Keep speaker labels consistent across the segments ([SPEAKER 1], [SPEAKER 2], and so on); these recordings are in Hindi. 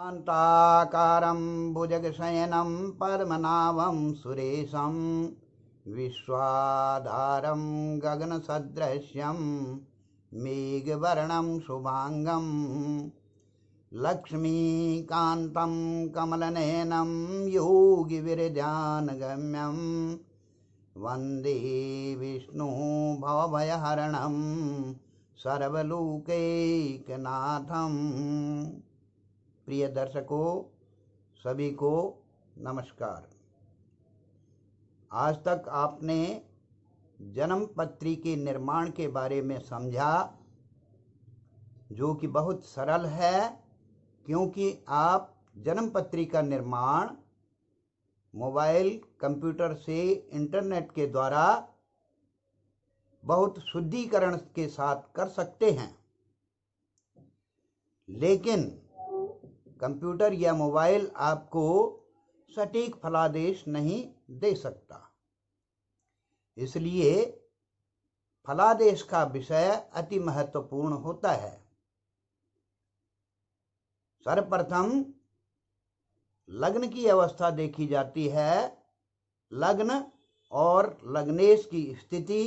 [SPEAKER 1] शान्ताकारं भुजगशयनं पद्मनाभं सुरेशं विश्वाधारं गगनसदृश्यं मेघवर्णं शुभांगं लक्ष्मीकान्तं कमलनयनं योगिविरजानगम्यं वन्दे विष्णु भवभयहरणं सर्वलोकैकनाथं। प्रिय दर्शकों, सभी को नमस्कार। आज तक आपने जन्म पत्री के निर्माण के बारे में समझा, जो कि बहुत सरल है, क्योंकि आप जन्म पत्री का निर्माण मोबाइल कंप्यूटर से इंटरनेट के द्वारा बहुत शुद्धिकरण के साथ कर सकते हैं। लेकिन कंप्यूटर या मोबाइल आपको सटीक फलादेश नहीं दे सकता। इसलिए फलादेश का विषय अति महत्वपूर्ण होता है। सर्वप्रथम लग्न की अवस्था देखी जाती है। लग्न और लग्नेश की स्थिति,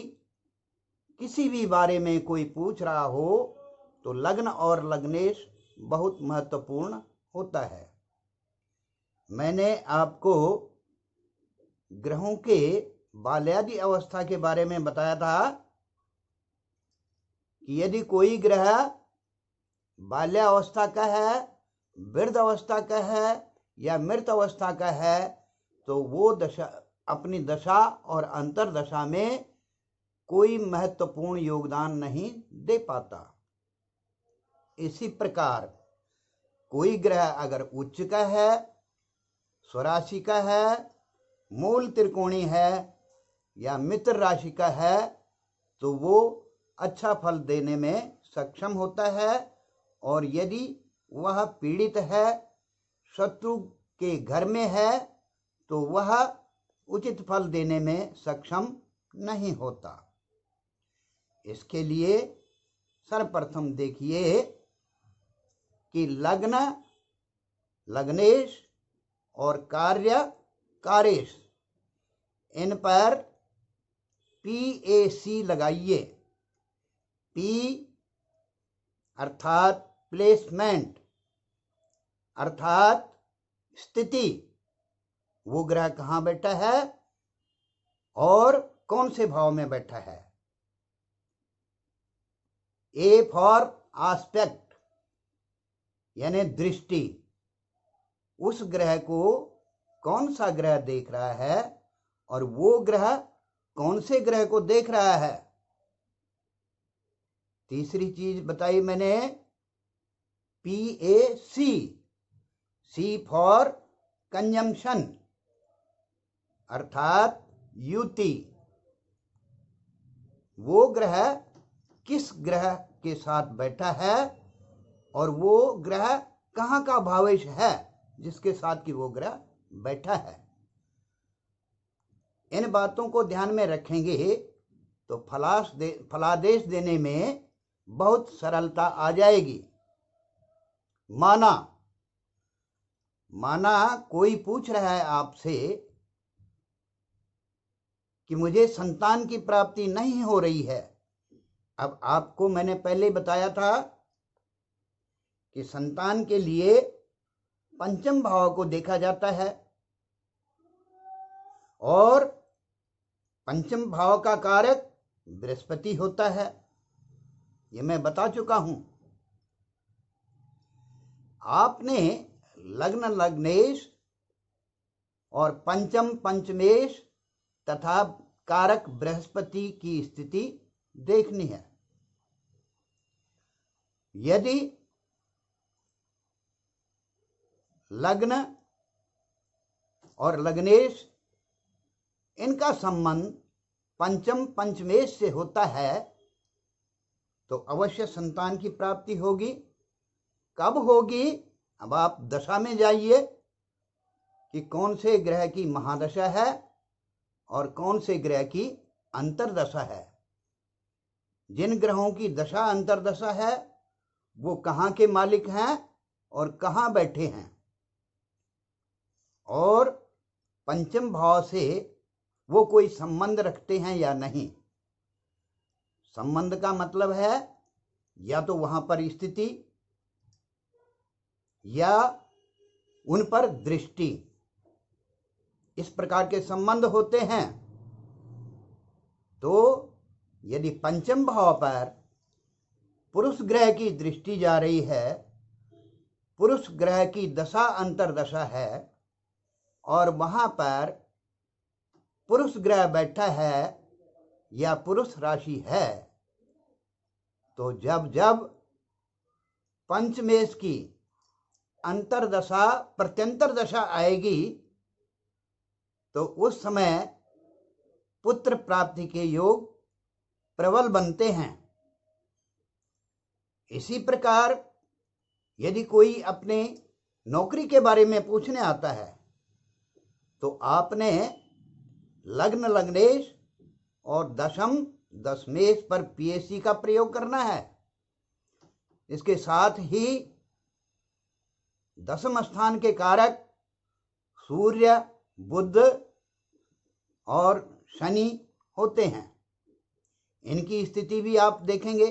[SPEAKER 1] किसी भी बारे में कोई पूछ रहा हो तो लग्न और लग्नेश बहुत महत्वपूर्ण होता है। मैंने आपको ग्रहों के बाल्यादि अवस्था के बारे में बताया था कि यदि कोई ग्रह बाल्यावस्था का है, वृद्ध अवस्था का है या मृत अवस्था का है, तो वो दशा अपनी दशा और अंतर्दशा में कोई महत्वपूर्ण योगदान नहीं दे पाता। इसी प्रकार कोई ग्रह अगर उच्च का है, स्वराशि का है, मूल त्रिकोणी है या मित्र राशि का है, तो वो अच्छा फल देने में सक्षम होता है। और यदि वह पीड़ित है, शत्रु के घर में है, तो वह उचित फल देने में सक्षम नहीं होता। इसके लिए सर्वप्रथम देखिए कि लग्न, लग्नेश और कार्य, कारेश, इन पर PAC लगाइए। P अर्थात प्लेसमेंट, अर्थात स्थिति, वो ग्रह कहाँ बैठा है और कौन से भाव में बैठा है। A फॉर आस्पेक्ट, यानी दृष्टि, उस ग्रह को कौन सा ग्रह देख रहा है और वो ग्रह कौन से ग्रह को देख रहा है। तीसरी चीज बताई मैंने, PAC, C फॉर कंजम्पशन, अर्थात युति, वो ग्रह किस ग्रह के साथ बैठा है और वो ग्रह कहाँ का भावेश है जिसके साथ कि वो ग्रह बैठा है। इन बातों को ध्यान में रखेंगे तो फलादेश देने में बहुत सरलता आ जाएगी। माना कोई पूछ रहा है आपसे कि मुझे संतान की प्राप्ति नहीं हो रही है। अब आपको मैंने पहले बताया था कि संतान के लिए पंचम भाव को देखा जाता है और पंचम भाव का कारक बृहस्पति होता है। ये मैं बता चुका हूं। आपने लग्न, लग्नेश और पंचम, पंचमेश तथा कारक बृहस्पति की स्थिति देखनी है। यदि लग्न और लग्नेश, इनका संबंध पंचम, पंचमेश से होता है तो अवश्य संतान की प्राप्ति होगी। कब होगी? अब आप दशा में जाइए कि कौन से ग्रह की महादशा है और कौन से ग्रह की अंतर्दशा है। जिन ग्रहों की दशा अंतर्दशा है वो कहाँ के मालिक हैं और कहाँ बैठे हैं, और पंचम भाव से वो कोई संबंध रखते हैं या नहीं। संबंध का मतलब है या तो वहां पर स्थिति या उन पर दृष्टि, इस प्रकार के संबंध होते हैं। तो यदि पंचम भाव पर पुरुष ग्रह की दृष्टि जा रही है, पुरुष ग्रह की दशा अंतर्दशा है, और वहां पर पुरुष ग्रह बैठा है या पुरुष राशि है, तो जब जब पंचमेश की अंतर्दशा प्रत्यंतर दशा आएगी तो उस समय पुत्र प्राप्ति के योग प्रबल बनते हैं। इसी प्रकार यदि कोई अपने नौकरी के बारे में पूछने आता है तो आपने लग्न लग्नेश और दशम दशमेश पर पीएससी का प्रयोग करना है। इसके साथ ही दशम स्थान के कारक सूर्य, बुध और शनि होते हैं, इनकी स्थिति भी आप देखेंगे।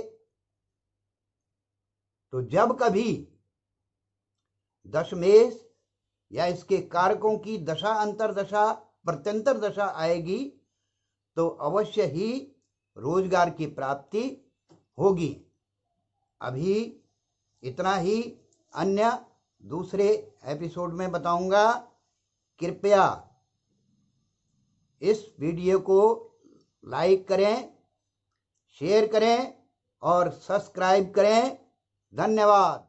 [SPEAKER 1] तो जब कभी दशमेश या इसके कारकों की दशा अंतर्दशा प्रत्यंतर दशा आएगी तो अवश्य ही रोजगार की प्राप्ति होगी। अभी इतना ही, अन्य दूसरे एपिसोड में बताऊंगा। कृपया इस वीडियो को लाइक करें, शेयर करें और सब्सक्राइब करें। धन्यवाद।